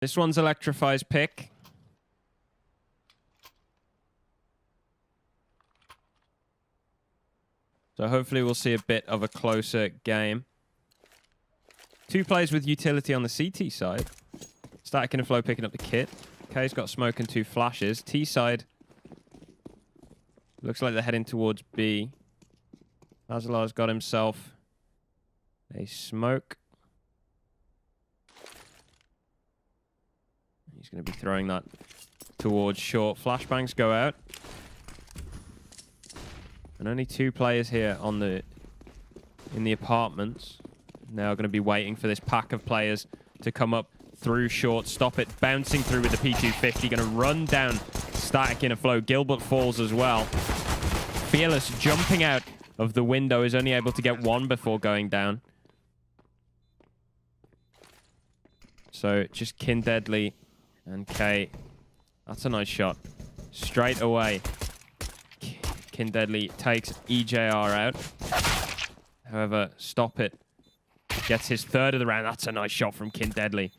This one's Electrify's pick. So hopefully we'll see a bit of a closer game. 2 players with utility on the CT side. Static and Flow picking up the kit. K's got smoke and 2 flashes. T side. Looks like they're heading towards B. Azalar's got himself a smoke. He's going to be throwing that towards short. Flashbangs go out. And only 2 players here on in the apartments. Now going to be waiting for this pack of players to come up through short. Stop it. Bouncing through with the P250. Going to run down Static in a flow. Gilbert falls as well. Fearless jumping out of the window is only able to get 1 before going down. So just Kin Deadly and K. That's a nice shot. Straight away. Kin Deadly takes EJR out. However, Stop It gets his 3rd of the round. That's a nice shot from Kin Deadly.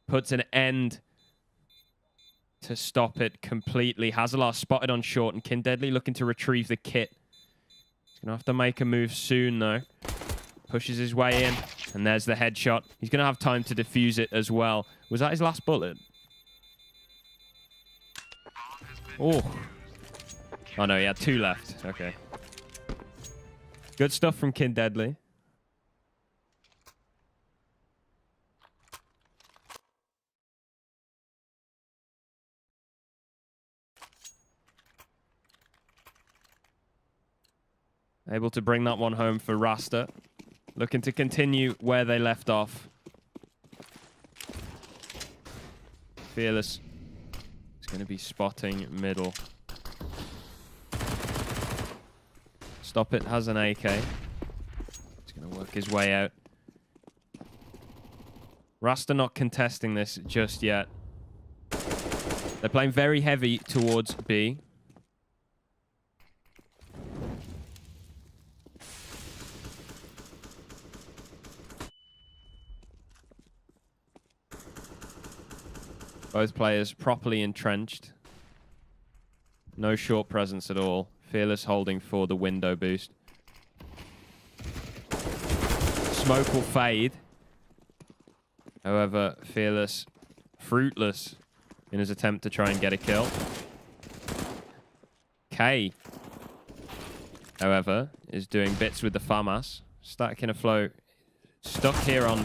Puts an end to Stop It completely. Hazalar spotted on short, and Kin Deadly looking to retrieve the kit. He's going to have to make a move soon, though. Pushes his way in, and there's the headshot. He's going to have time to defuse it as well. Was that his last bullet? Oh. Oh, no, he had 2 left. Okay. Good stuff from Kin Deadly. Able to bring that one home for Rasta. Looking to continue where they left off. Fearless is going to be spotting middle. Stop It has an AK. He's going to work his way out. Rasta not contesting this just yet. They're playing very heavy towards B. Both players properly entrenched. No short presence at all. Fearless holding for the window boost. Smoke will fade. However, Fearless fruitless in his attempt to try and get a kill. K, however, is doing bits with the FAMAS. Static in a flow. Stuck here on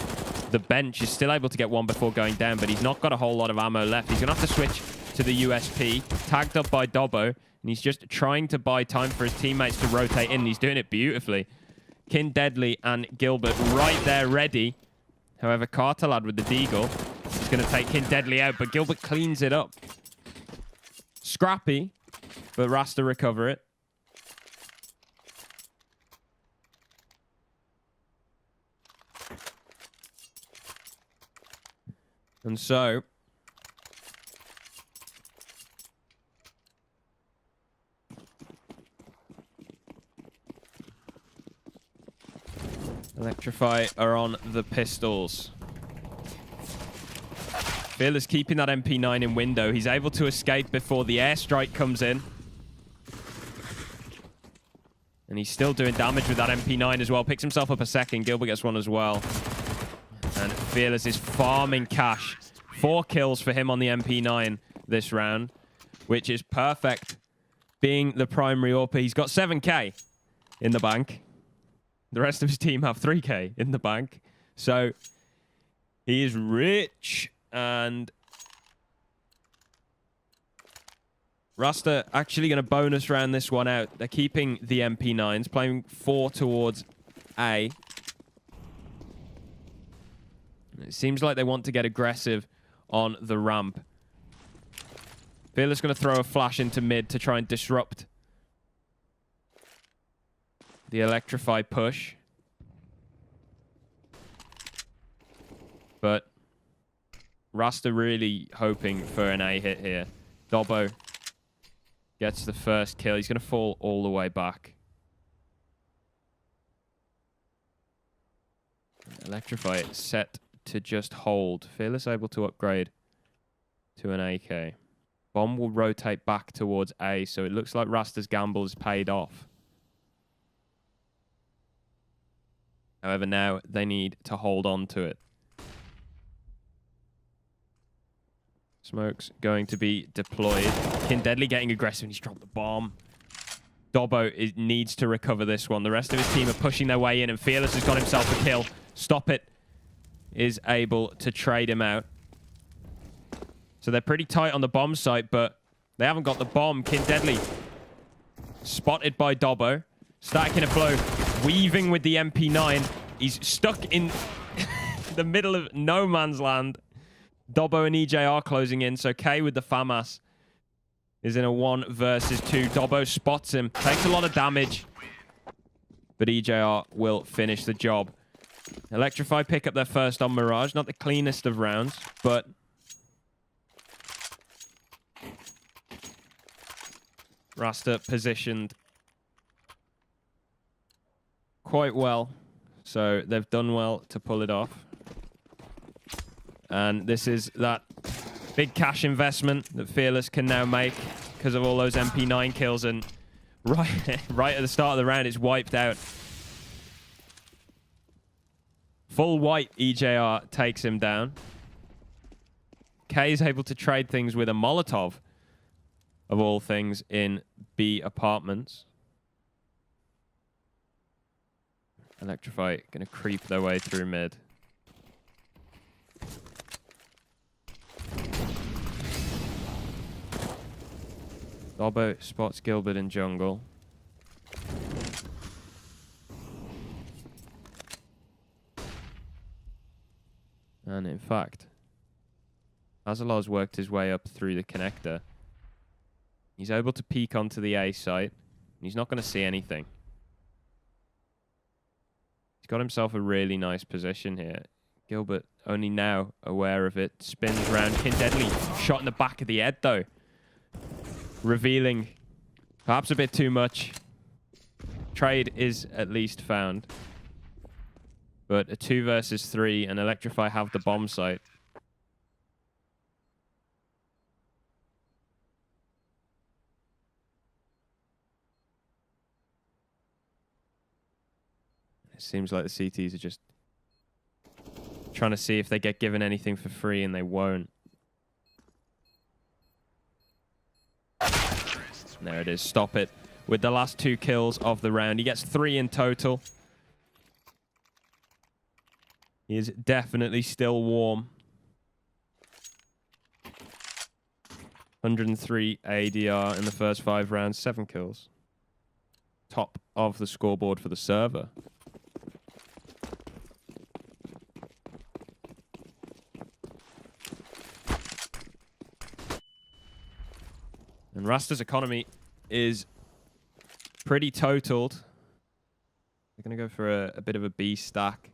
the bench. Is still able to get 1 before going down, but he's not got a whole lot of ammo left. He's going to have to switch to the USP. Tagged up by Dobbo. And he's just trying to buy time for his teammates to rotate in. He's doing it beautifully. Kin Deadly and Gilbert right there ready. However, Cartelad with the Deagle is going to take Kin Deadly out, but Gilbert cleans it up. Scrappy, but Rasta recover it. And so Electrify are on the pistols. Fearless keeping that MP9 in window. He's able to escape before the airstrike comes in. And he's still doing damage with that MP9 as well. Picks himself up a 2nd. Gilbert gets 1 as well. And Fearless is farming cash. 4 kills for him on the MP9 this round, which is perfect. Being the primary AWP, he's got 7k in the bank. The rest of his team have 3k in the bank. So he is rich. And Rasta actually going to bonus round this one out. They're keeping the MP9s, playing 4 towards A. It seems like they want to get aggressive on the ramp. Fearless going to throw a flash into mid to try and disrupt the Electrify push. But Rasta really hoping for an A hit here. Dobbo gets the first kill. He's going to fall all the way back. Electrify set to just hold. Fearless able to upgrade to an AK. Bomb will rotate back towards A, so it looks like Rasta's gamble is paid off. However, now they need to hold on to it. Smoke's going to be deployed. Deadly getting aggressive and he's dropped the bomb. Dobbo needs to recover this one. The rest of his team are pushing their way in and Fearless has got himself a kill. Stop It is able to trade him out. So they're pretty tight on the bomb site, but they haven't got the bomb. Deadly spotted by Dobbo. Stacking a blow. Weaving with the MP9. He's stuck in the middle of no man's land. Dobbo and EJR closing in, so K with the FAMAS is in a 1 versus 2. Dobbo spots him, takes a lot of damage, but EJR will finish the job. Electrify pick up their first on Mirage. Not the cleanest of rounds, but Rasta positioned quite well, so they've done well to pull it off. And this is that big cash investment that Fearless can now make because of all those MP9 kills. And right at the start of the round, it's wiped out. Full white EJR takes him down. K is able to trade things with a Molotov, of all things, in B apartments. Electrify going to creep their way through mid. Dobbo spots Gilbert in jungle. And in fact, Azalar's worked his way up through the connector. He's able to peek onto the A site. He's not going to see anything. He's got himself a really nice position here. Gilbert only now aware of it. Spins around. Deadly shot in the back of the head though. Revealing perhaps a bit too much. Trade is at least found. But a 2 versus 3 and Electrify have the bomb site. It seems like the CTs are just trying to see if they get given anything for free, and they won't. There it is. Stop It with the last 2 kills of the round. He gets 3 in total. He is definitely still warm. 103 ADR in the first 5 rounds, 7 kills. Top of the scoreboard for the server. And Rasta's economy is pretty totaled. They're going to go for a bit of a B stack.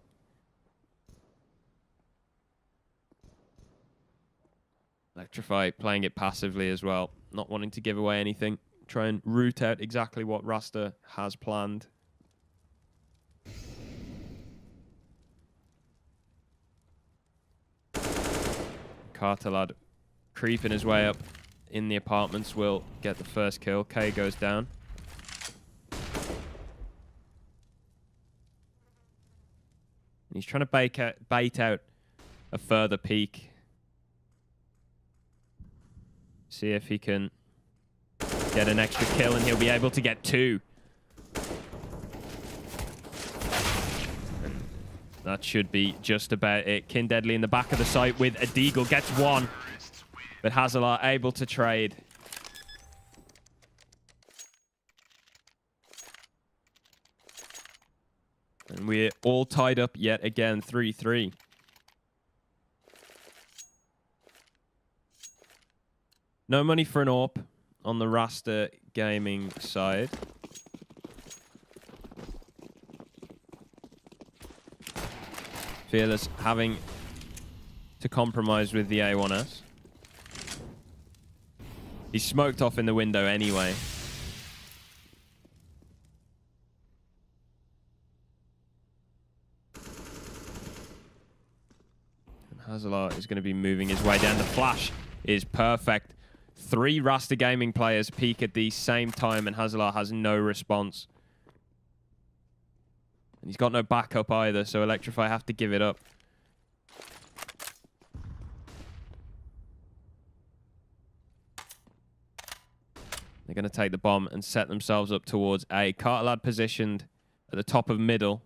Electrify playing it passively as well, not wanting to give away anything. Try and root out exactly what Rasta has planned. Cartelad creeping his way up in the apartments will get the first kill. K goes down. And he's trying to bait out a further peek. See if he can get an extra kill, and he'll be able to get 2. And that should be just about it. Deadly in the back of the site with a deagle. Gets 1. But Hazalar able to trade. And we're all tied up yet again, 3-3. No money for an AWP on the Rasta gaming side. Fearless having to compromise with the A1S. He's smoked off in the window anyway. Hazalar is going to be moving his way down. The flash is perfect. 3 Rasta Gaming players peek at the same time, and Hazalar has no response. And he's got no backup either, so Electrify have to give it up. They're going to take the bomb and set themselves up towards A. Cartelad positioned at the top of middle.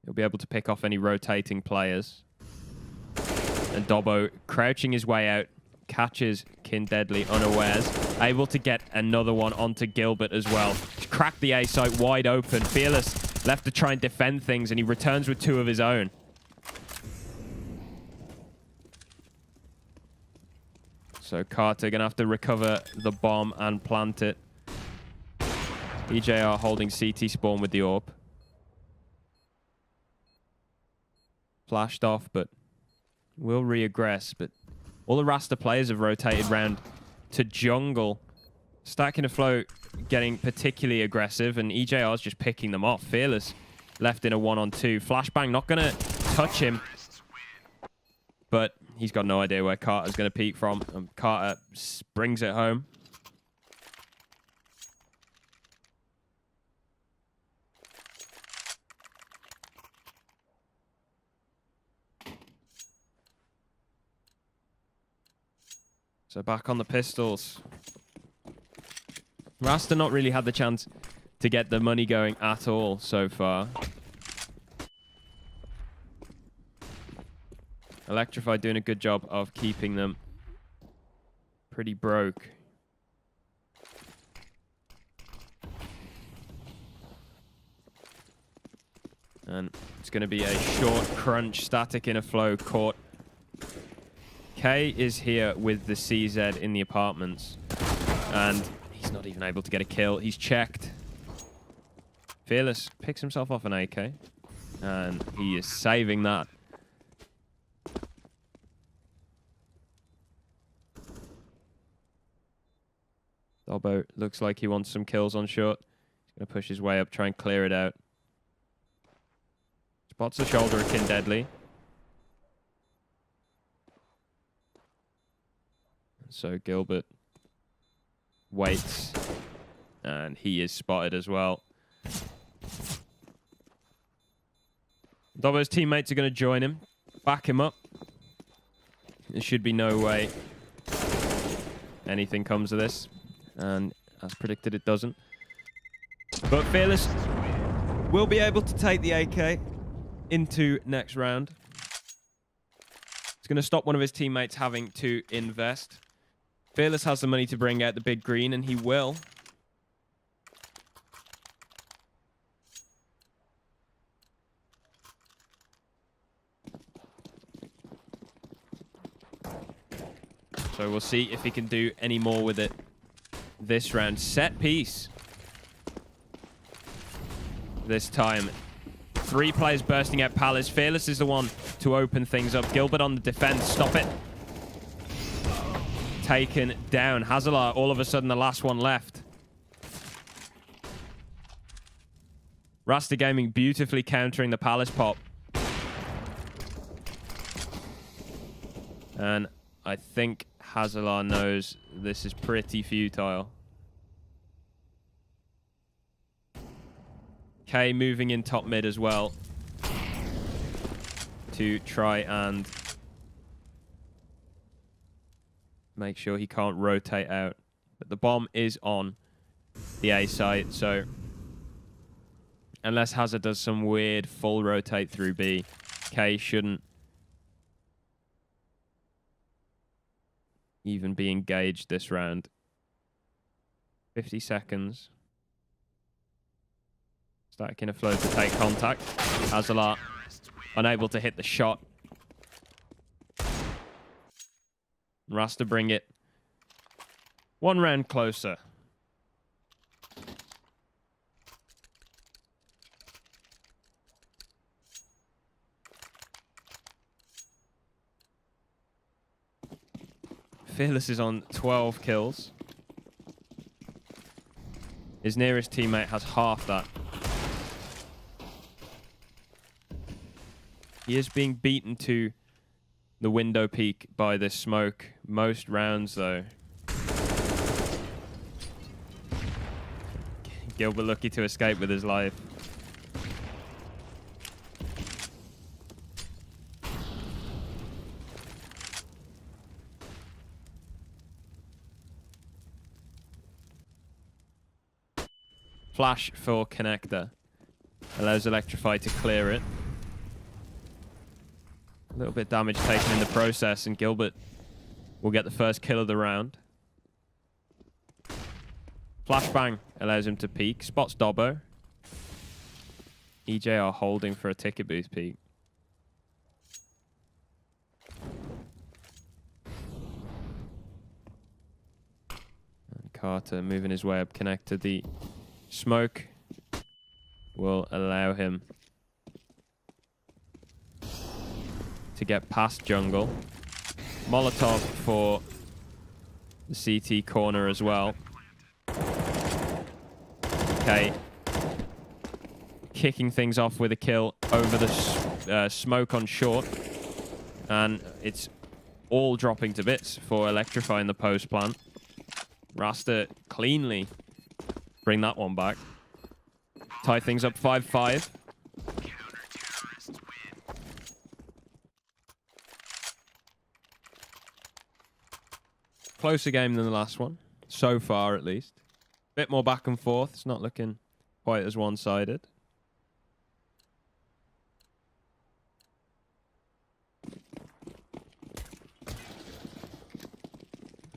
He'll be able to pick off any rotating players. And Dobbo crouching his way out, catches Kindeadly unawares. Able to get another one onto Gilbert as well. Cracked the A site wide open. Fearless left to try and defend things, and he returns with 2 of his own. So Carter going to have to recover the bomb and plant it. EJR holding CT spawn with the AWP. Flashed off, but will re-aggress. But all the Rasta players have rotated round to jungle. Stacking a flow getting particularly aggressive, and EJR's just picking them off. Fearless left in a 1-on-2. Flashbang not going to touch him. But he's got no idea where Carter's going to peek from. Carter brings it home. So back on the pistols. Rasta not really had the chance to get the money going at all so far. Electrify doing a good job of keeping them pretty broke. And it's going to be a short crunch. Static in a flow caught. K is here with the CZ in the apartments. And he's not even able to get a kill. He's checked. Fearless picks himself off an AK. And he is saving that. Dobbo looks like he wants some kills on short. He's going to push his way up, try and clear it out. Spots the shoulder of Kindeadly. So Gilbert waits, and he is spotted as well. Dobbo's teammates are going to join him, back him up. There should be no way anything comes of this. And as predicted, it doesn't. But Fearless will be able to take the AK into next round. It's going to stop one of his teammates having to invest. Fearless has the money to bring out the big green, and he will. So we'll see if he can do any more with it this round. Set piece. This time. 3 players bursting out Palace. Fearless is the one to open things up. Gilbert on the defense. Stop it. Taken down. Hazalar all of a sudden the last one left. Rasta Gaming beautifully countering the Palace pop. And I think Hazalar knows this is pretty futile. K moving in top mid as well to try and make sure he can't rotate out. But the bomb is on the A site, so unless Hazard does some weird full rotate through B, K shouldn't even be engaged this round. 50 seconds. Stacking a flow to take contact. Hazalar unable to hit the shot. Rasta bring it 1 round closer. Fearless is on 12 kills. His nearest teammate has half that. He is being beaten to the window peek by this smoke. Most rounds, though. Gilbert lucky to escape with his life. Flash for connector. Allows Electrify to clear it. A little bit damage taken in the process, and Gilbert will get the first kill of the round. Flashbang allows him to peek. Spots Dobbo. EJR holding for a ticket booth peek. And Carter moving his way up connector. The smoke will allow him to get past jungle. Molotov for the CT corner as well. Okay. Kicking things off with a kill over the smoke on short. And it's all dropping to bits for Electrify in the post plant. Rasta cleanly bring that one back. Tie things up 5-5. Closer game than the last one. So far, at least. Bit more back and forth. It's not looking quite as one-sided.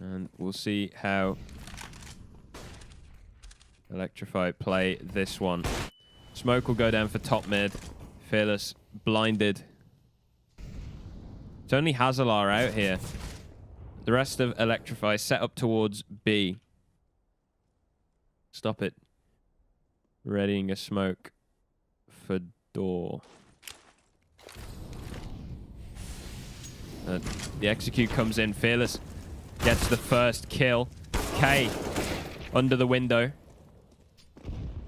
And we'll see how Electrify play this one. Smoke will go down for top mid. Fearless blinded. It's only Hazalar out here. The rest of Electrify set up towards B. Stop it. Readying a smoke for door. The execute comes in. Fearless gets the first kill. K under the window.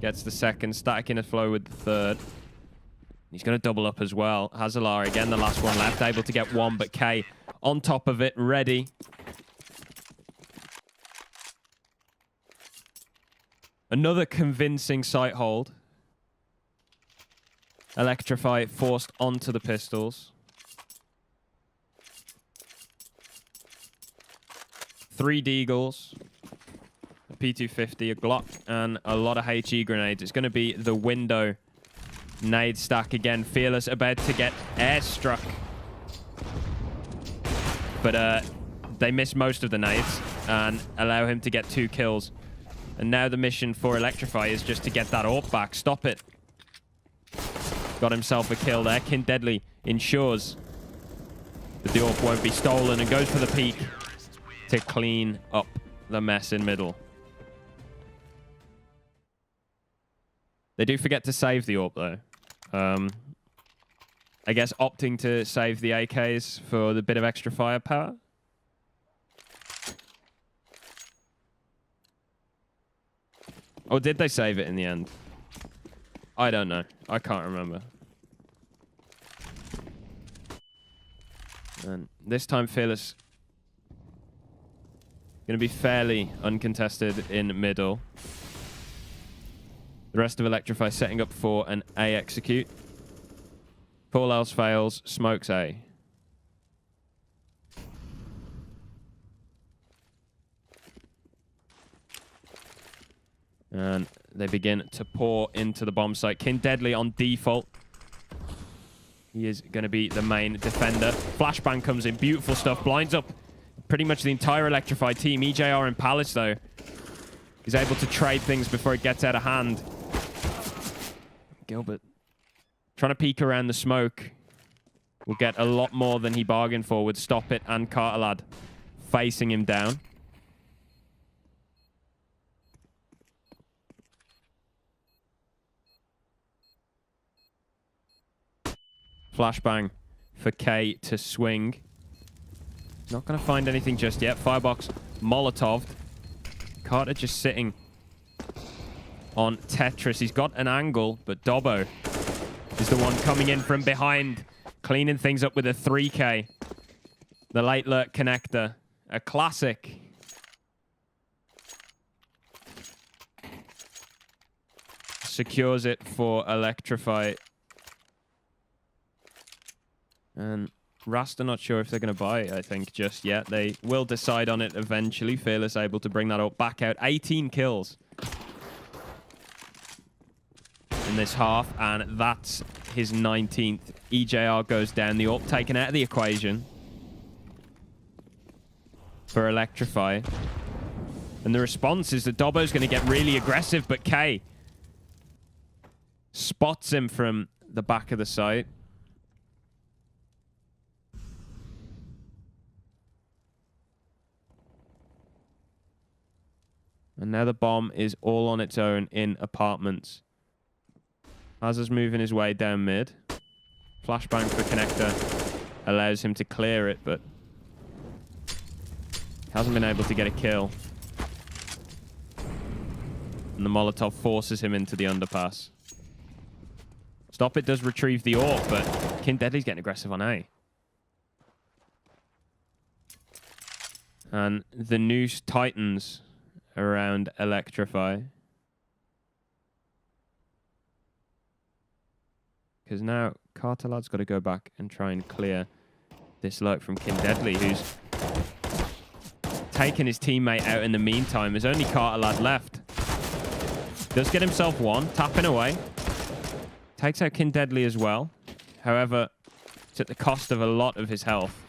Gets the second. Static in a flow with the third. He's going to double up as well. Hazalar again, the last one left. Able to get one, but K on top of it. Ready. Another convincing sight hold. Electrify forced onto the pistols. 3 Deagles. A P250, a Glock, and a lot of HE grenades. It's going to be the window nade stack again. Fearless about to get airstruck. But they miss most of the nades and allow him to get 2 kills. And now the mission for Electrify is just to get that AWP back. Stop it. Got himself a kill there. Kin Deadly ensures that the AWP won't be stolen and goes for the peek to clean up the mess in middle. They do forget to save the AWP, though. I guess opting to save the AKs for the bit of extra firepower. Or did they save it in the end? I don't know. I can't remember. And this time, Fearless going to be fairly uncontested in middle. The rest of Electrify setting up for an A execute. If all else fails, smokes A. And they begin to pour into the bomb site. Kin Deadly on default. He is going to be the main defender. Flashbang comes in. Beautiful stuff. Blinds up pretty much the entire Electrify team. EJR and Palace, though, is able to trade things before it gets out of hand. Gilbert trying to peek around the smoke. Will get a lot more than he bargained for with Stop It and Carter Lad facing him down. Flashbang for K to swing. Not going to find anything just yet. Firebox Molotov. Carter just sitting on Tetris. He's got an angle, but Dobbo is the one coming in from behind, cleaning things up with a 3K. The late lurk connector. A classic. Secures it for Electrify. And Rasta not sure if they're going to buy it, I think, just yet. They will decide on it eventually. Fearless able to bring that up back out. 18 kills in this half, and that's his 19th. EJR goes down. The AWP taken out of the equation for Electrify. And the response is that Dobbo's going to get really aggressive, but K spots him from the back of the site. And now the bomb is all on its own in apartments. Hazard's moving his way down mid. Flashbang for connector allows him to clear it, but hasn't been able to get a kill. And the Molotov forces him into the underpass. Stop It does retrieve the AWP, but Deadly's getting aggressive on A. And the noose tightens around Electrify. Because now Cartelad's got to go back and try and clear this lurk from Deadly, who's taken his teammate out in the meantime. There's only Cartelad left. Does get himself one, tapping away. Takes out Deadly as well. However, it's at the cost of a lot of his health.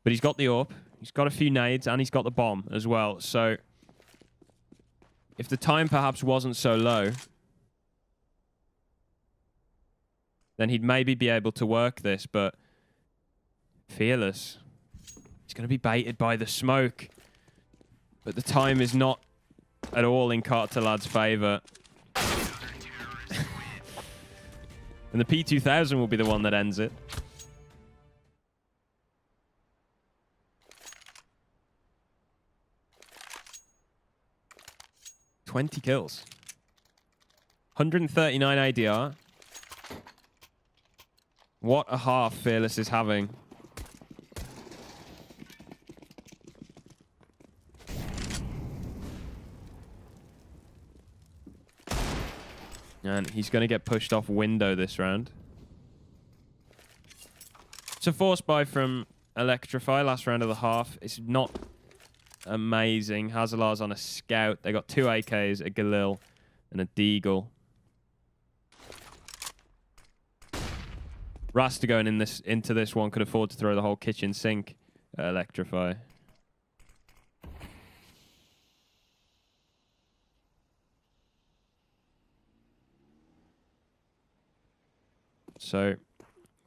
But he's got the AWP. He's got a few nades, and he's got the bomb as well. So, if the time perhaps wasn't so low, then he'd maybe be able to work this, but Fearless, he's going to be baited by the smoke. But the time is not at all in Cartelad's favor. And the P2000 will be the one that ends it. $20 kills. 139 ADR. What a half Fearless is having. And he's going to get pushed off window this round. It's a force buy from Electrify last round of the half. It's not amazing. Hazalar's on a scout. They got 2 AKs, a Galil, and a Deagle. Rasta going into this one could afford to throw the whole kitchen sink at Electrify. So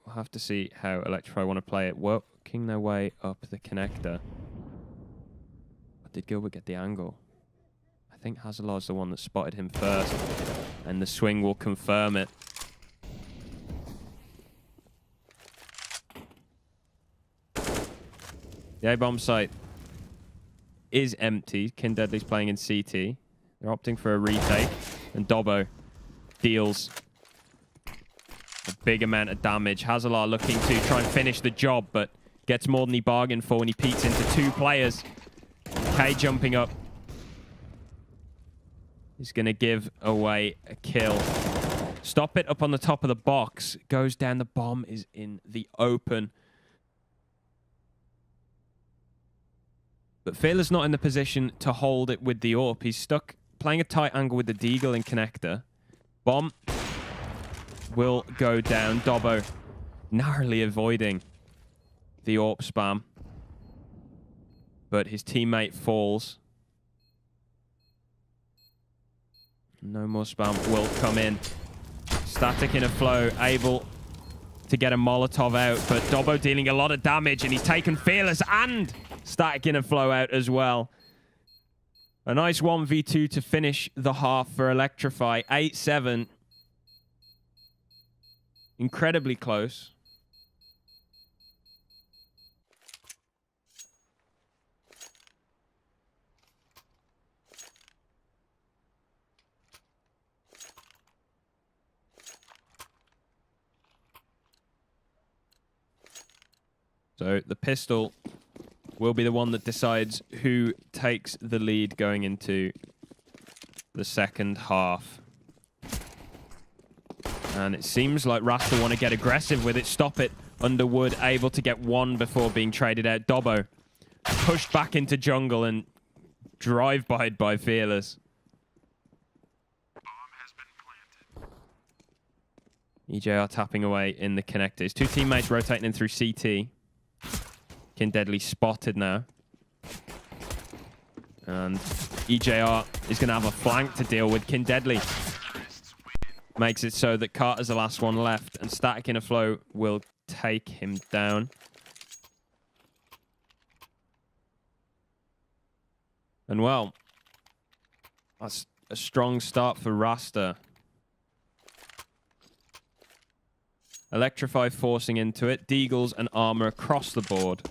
we'll have to see how Electrify want to play it. Working their way up the connector. But did Gilbert get the angle? I think Hazalar's the one that spotted him first. And the swing will confirm it. The A-bomb site is empty. Deadly's playing in CT. They're opting for a retake. And Dobbo deals a big amount of damage. Hazalar looking to try and finish the job, but gets more than he bargained for when he peeks into 2 players. K jumping up. He's going to give away a kill. Stop It up on the top of the box. Goes down. The bomb is in the open. But Fearless not in the position to hold it with the AWP. He's stuck playing a tight angle with the Deagle and connector. Bomb will go down. Dobbo narrowly avoiding the AWP spam. But his teammate falls. No more spam will come in. Static in a flow, able to get a Molotov out, but Dobbo dealing a lot of damage, and he's taken Fearless and Static in a flow out as well. A nice 1v2 to finish the half for Electrify. 8-7. Incredibly close. So the pistol will be the one that decides who takes the lead going into the second half. And it seems like Rasta want to get aggressive with it. Stop it. Underwood able to get one before being traded out. Dobbo pushed back into jungle and drive-byed by Fearless. EJR tapping away in the connectors. Two teammates rotating in through CT. Deadly spotted now. And EJR is going to have a flank to deal with. Deadly makes it so that Carter's the last one left. And Static in a Flow will take him down. And well, that's a strong start for Rasta. Electrify forcing into it. Deagles and armor across the board.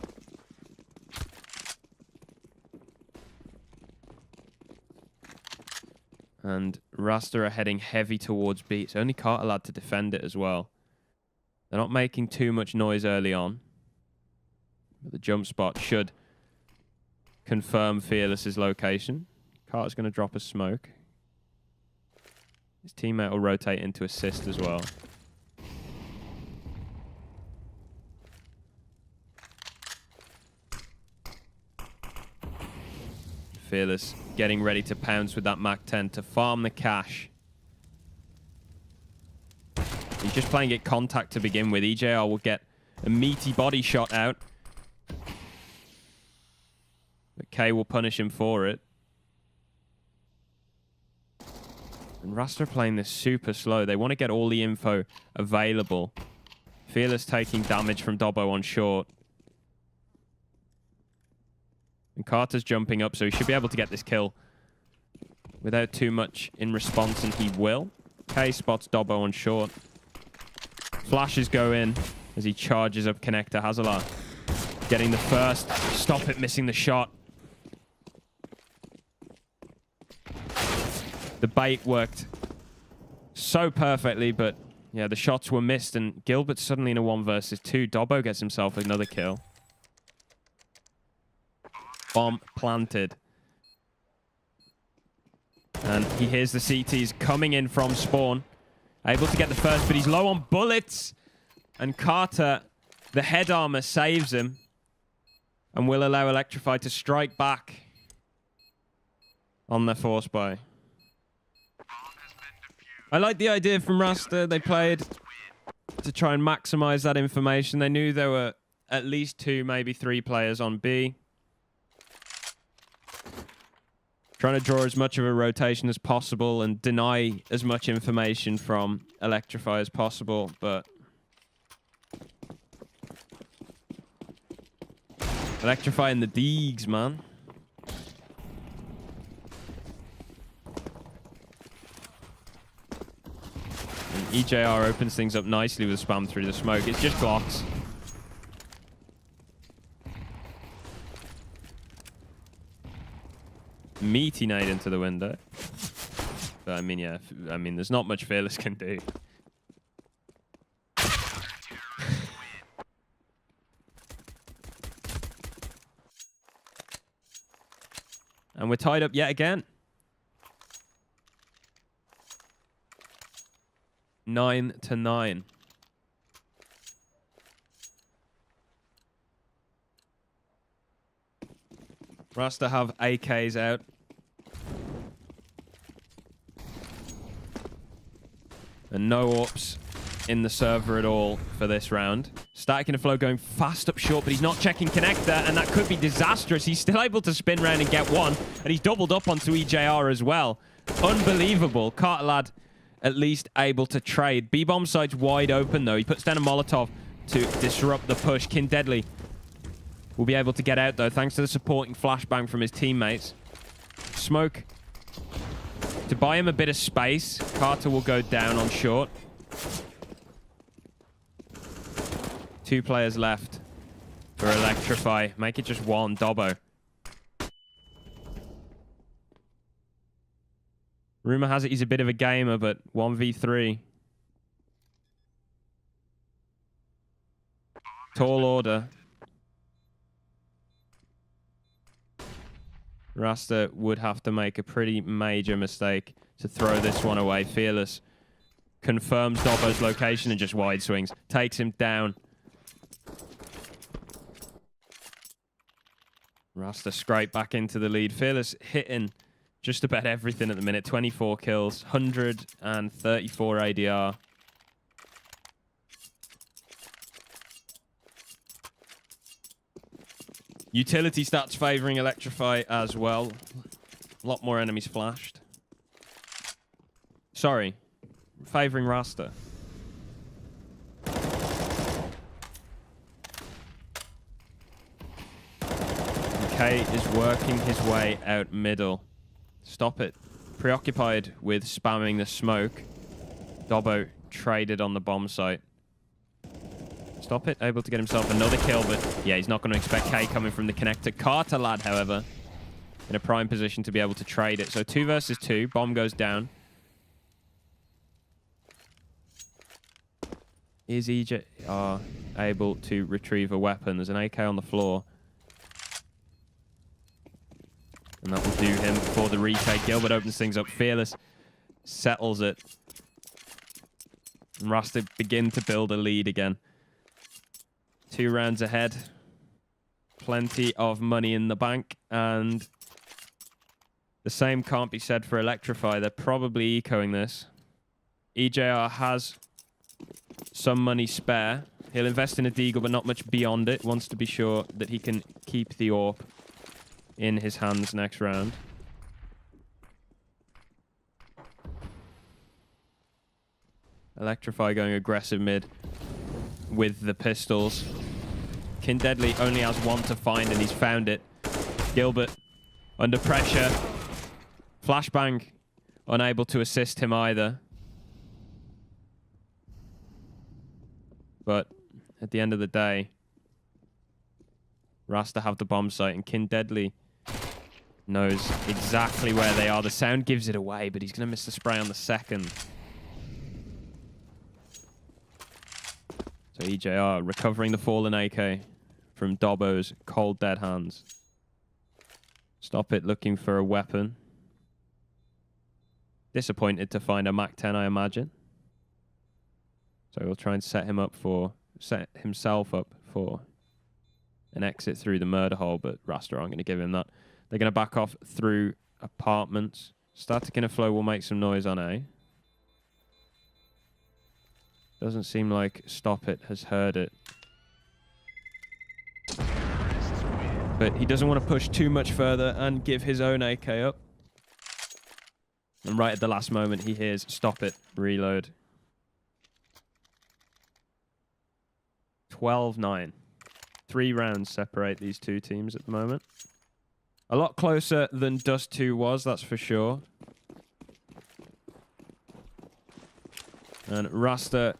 And Rasta are heading heavy towards B. It's only Carter lad to defend it as well. They're not making too much noise early on. But the jump spot should confirm Fearless's location. Carter's going to drop a smoke. His teammate will rotate into assist as well. Fearless getting ready to pounce with that MAC-10 to farm the cash. He's just playing it contact to begin with. EJR will get a meaty body shot out. But K will punish him for it. And Rasta are playing this super slow. They want to get all the info available. Fearless taking damage from Dobbo on short. And Carter's jumping up, so he should be able to get this kill without too much in response, and he will. K spots Dobbo on short. Flashes go in as he charges up connector. Hazalar getting the first. Stop it, missing the shot. The bait worked so perfectly, but yeah, the shots were missed, and Gilbert's suddenly in a 1 versus 2. Dobbo gets himself another kill. Bomb planted. And he hears the CTs coming in from spawn. Able to get the first, but he's low on bullets. And Carter, the head armor, saves him. And will allow Electrify to strike back on their force buy. I like the idea from Rasta. They played to try and maximize that information. They knew there were at least 2, maybe 3 players on B. Trying to draw as much of a rotation as possible and deny as much information from Electrify as possible, but Electrify in the Deegs, man. And EJR opens things up nicely with spam through the smoke. It's just blocks. Meaty nade into the window. But I mean, yeah. I mean, there's not much Fearless can do. And we're tied up yet again. 9-9. Rasta have AKs out. And no AWPs in the server at all for this round. Static in a Flow going fast up short, but he's not checking connector, and that could be disastrous. He's still able to spin around and get one, and he's doubled up onto EJR as well. Unbelievable. Carter lad at least able to trade. B-bomb side's wide open, though. He puts down a Molotov to disrupt the push. Deadly will be able to get out, though, thanks to the supporting flashbang from his teammates. Smoke to buy him a bit of space. Carter will go down on short. 2 players left for Electrify. Make it just 1. Dobbo. Rumor has it he's a bit of a gamer, but 1v3. Tall order. Rasta would have to make a pretty major mistake to throw this one away. Fearless confirms Dobbo's location and just wide swings. Takes him down. Rasta scrape back into the lead. Fearless hitting just about everything at the minute. 24 kills, 134 ADR. Utility stats favoring Electrify as well. A lot more enemies flashed. Sorry, favoring Rasta. K is working his way out middle. Stop it. Preoccupied with spamming the smoke. Dobbo traded on the bomb site. Stop it. Able to get himself another kill, but yeah, he's not going to expect K coming from the connector. Carter lad, however, in a prime position to be able to trade it. So 2 versus 2. Bomb goes down. Is EJR able to retrieve a weapon? There's an AK on the floor. And that will do him for the retake. Gilbert opens things up. Fearless settles it. And Rasta begin to build a lead again. 2 rounds ahead. Plenty of money in the bank. And the same can't be said for Electrify. They're probably ecoing this. EJR has some money spare. He'll invest in a deagle, but not much beyond it. Wants to be sure that he can keep the AWP in his hands next round. Electrify going aggressive mid with the pistols. Deadly only has one to find, and he's found it. Gilbert under pressure. Flashbang unable to assist him either. But at the end of the day, Rasta have the bomb site, and Deadly knows exactly where they are. The sound gives it away, but he's going to miss the spray on the second. So EJR recovering the fallen AK from Dobbo's cold dead hands. Stop it looking for a weapon. Disappointed to find a MAC-10, I imagine. So we'll try and set himself up for an exit through the murder hole, but Rasta aren't going to give him that. They're going to back off through apartments. Static inner flow will make some noise on A. Doesn't seem like Stop It has heard it. But he doesn't want to push too much further and give his own AK up. And right at the last moment, he hears Stop It reload. 12-9. 3 rounds separate these two teams at the moment. A lot closer than Dust 2 was, that's for sure. And Rasta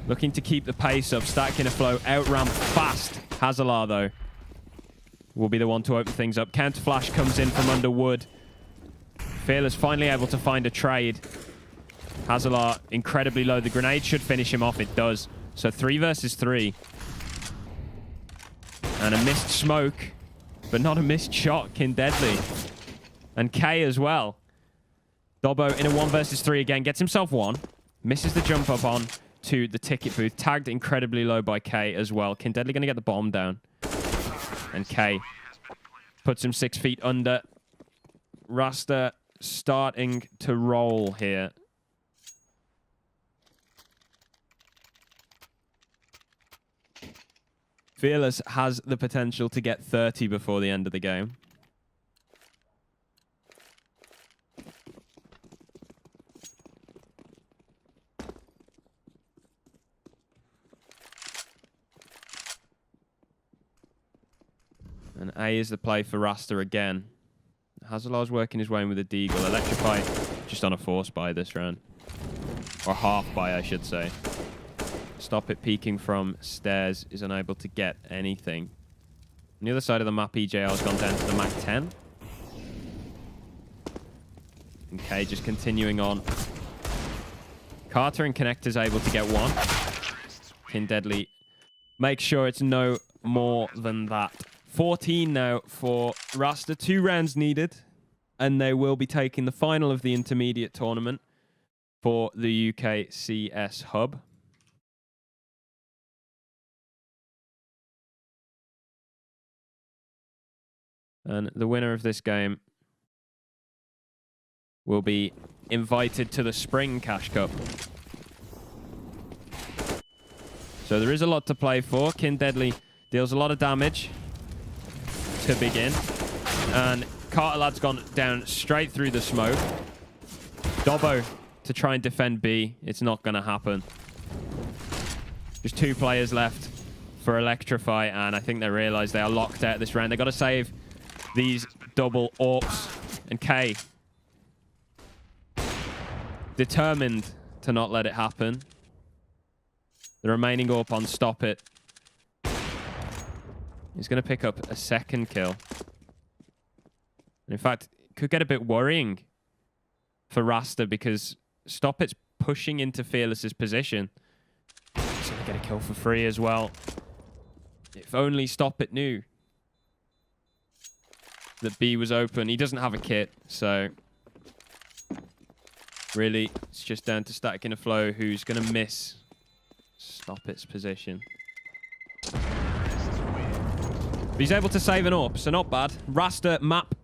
looking to keep the pace up. Stacking a flow. Outramp fast. Hazalar, though, will be the one to open things up. Counter flash comes in from under wood. Fearless finally able to find a trade. Hazalar incredibly low. The grenade should finish him off. It does. So 3 versus 3. And a missed smoke, but not a missed shot. Deadly. And K as well. Dobbo in a 1 versus 3 again. Gets himself one. Misses the jump up on to the ticket booth. Tagged incredibly low by K as well. Deadly going to get the bomb down. And K puts him 6 feet under. Rasta starting to roll here. Fearless has the potential to get 30 before the end of the game. And A is the play for Rasta again. Hazalar's working his way in with a deagle. Electrify just on a force buy this round. Or half buy, I should say. Stop It peeking from stairs is unable to get anything. On the other side of the map, EJR has gone down to the MAC-10. And K just continuing on. Carter and Connector's able to get one. Deadly make sure it's no more than that 14 now for Rasta. 2 rounds needed. And they will be taking the final of the intermediate tournament for the UKCS hub. And the winner of this game will be invited to the Spring Cash Cup. So there is a lot to play for. Deadly deals a lot of damage to begin. And Cartelad's gone down straight through the smoke. Dobbo to try and defend B. It's not going to happen. Just 2 players left for Electrify, and I think they realize they are locked out this round. They got to save these double AWPs. And K determined to not let it happen. The remaining AWP on Stop It. He's going to pick up a 2nd kill. And in fact, it could get a bit worrying for Rasta because Stop It's pushing into Fearless's position. He's going to get a kill for free as well. If only Stop It knew that B was open. He doesn't have a kit, so really it's just down to Static in a Flow, who's going to miss Stop It's position. But he's able to save an AWP, so not bad. Rasta map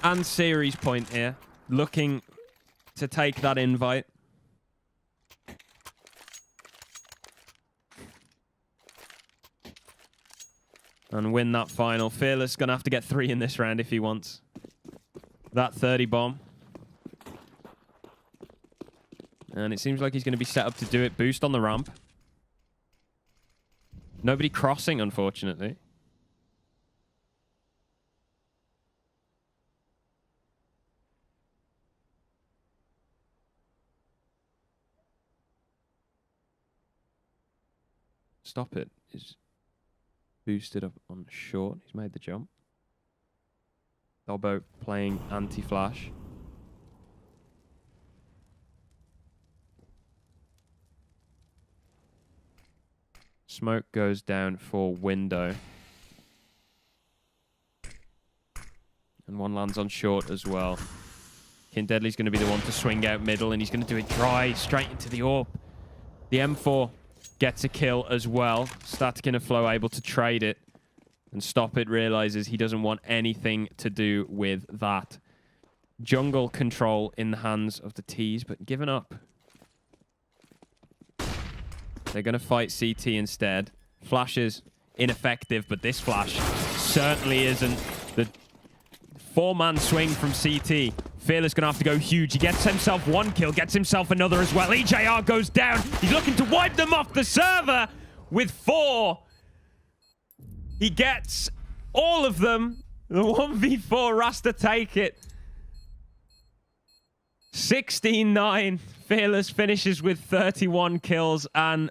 and series point here, looking to take that invite. And win that final. Fearless going to have to get 3 in this round if he wants that 30 bomb. And it seems like he's going to be set up to do it. Boost on the ramp. Nobody crossing, unfortunately. Stop It is boosted up on short. He's made the jump. Dobbo playing anti-flash. Smoke goes down for window. And one lands on short as well. Deadly's going to be the one to swing out middle, and he's going to do it dry, straight into the AWP. The M4 gets a kill as well. Static in a Flow able to trade it. And Stop It realizes he doesn't want anything to do with that. Jungle control in the hands of the T's, but given up. They're going to fight CT instead. Flash is ineffective, but this flash certainly isn't. The 4-man swing from CT. Fearless going to have to go huge. He gets himself 1 kill, gets himself another as well. EJR goes down. He's looking to wipe them off the server with 4. He gets all of them. The 1v4 Rasta take it. 16-9. Fearless finishes with 31 kills and